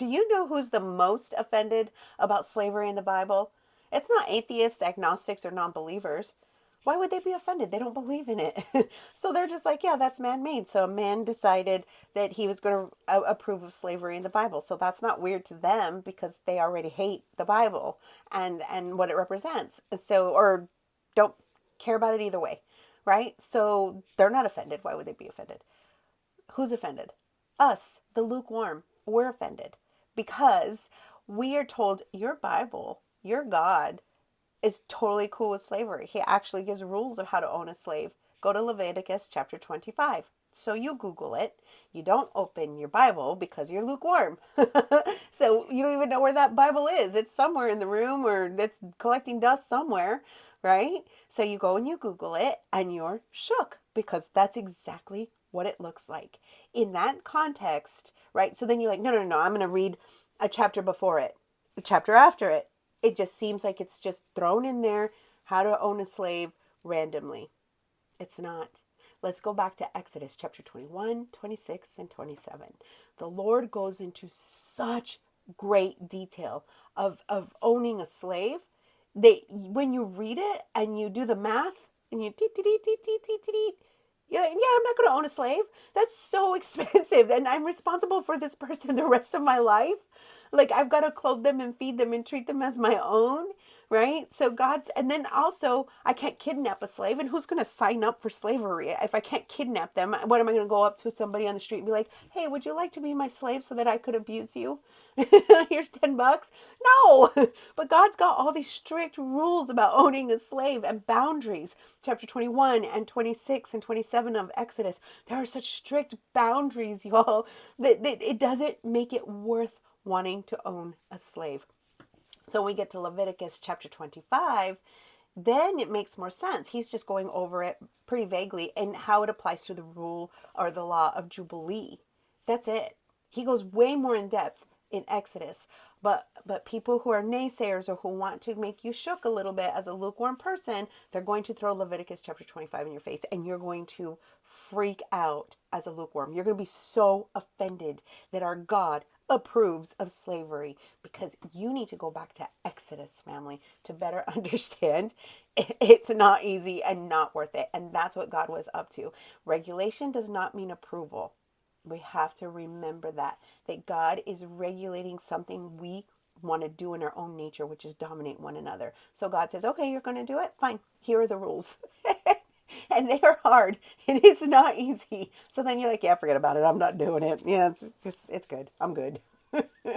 Do you know who's the most offended about slavery in the Bible? It's not atheists, agnostics, or non believers. Why would they be offended? They don't believe in it. So they're just like, yeah, that's man made. So a man decided that he was going to approve of slavery in the Bible. So that's not weird to them because they already hate the Bible and what it represents. So, or don't care about it either way, right? So they're not offended. Why would they be offended? Who's offended? Us, the lukewarm. We're offended because we are told your Bible, your God, is totally cool with slavery. He actually gives rules of how to own a slave. Go to Leviticus chapter 25. So you Google it. You don't open your Bible because you're lukewarm. So you don't even know where that Bible is. It's somewhere in the room or it's collecting dust somewhere, right? So you go and you Google it and you're shook because that's exactly what it looks like. In that context, right? So then you're like, no, no, no, I'm going to read a chapter before it, a chapter after it. It just seems like it's just thrown in there, how to own a slave randomly. It's not. Let's go back to Exodus chapter 21, 26, and 27. The Lord goes into such great detail of owning a slave. When you read it and you do the math and you you're like, yeah, I'm not going to own a slave. That's so expensive. And I'm responsible for this person the rest of my life. Like, I've got to clothe them and feed them and treat them as my own, right? So and then also, I can't kidnap a slave. And who's going to sign up for slavery? If I can't kidnap them, what am I going to go up to somebody on the street and be like, hey, would you like to be my slave so that I could abuse you? Here's $10. No, but God's got all these strict rules about owning a slave and boundaries. Chapter 21 and 26 and 27 of Exodus. There are such strict boundaries, y'all, that it doesn't make it worth wanting to own a slave. So when we get to Leviticus chapter 25, then it makes more sense. He's just going over it pretty vaguely and how it applies to the rule or the law of Jubilee. That's it. He goes way more in depth in Exodus. But people who are naysayers or who want to make you shook a little bit as a lukewarm person, they're going to throw Leviticus chapter 25 in your face and you're going to freak out as a lukewarm. You're going to be so offended that our God approves of slavery because you need to go back to Exodus, family, to better understand it's not easy and not worth it. And that's what God was up to. Regulation does not mean approval. We have to remember that God is regulating something we want to do in our own nature, which is dominate one another. So God says, okay, you're going to do it? Fine. Here are the rules. And they are hard and it's not easy. So then you're like, yeah, forget about it. I'm not doing it. Yeah, it's good. I'm good.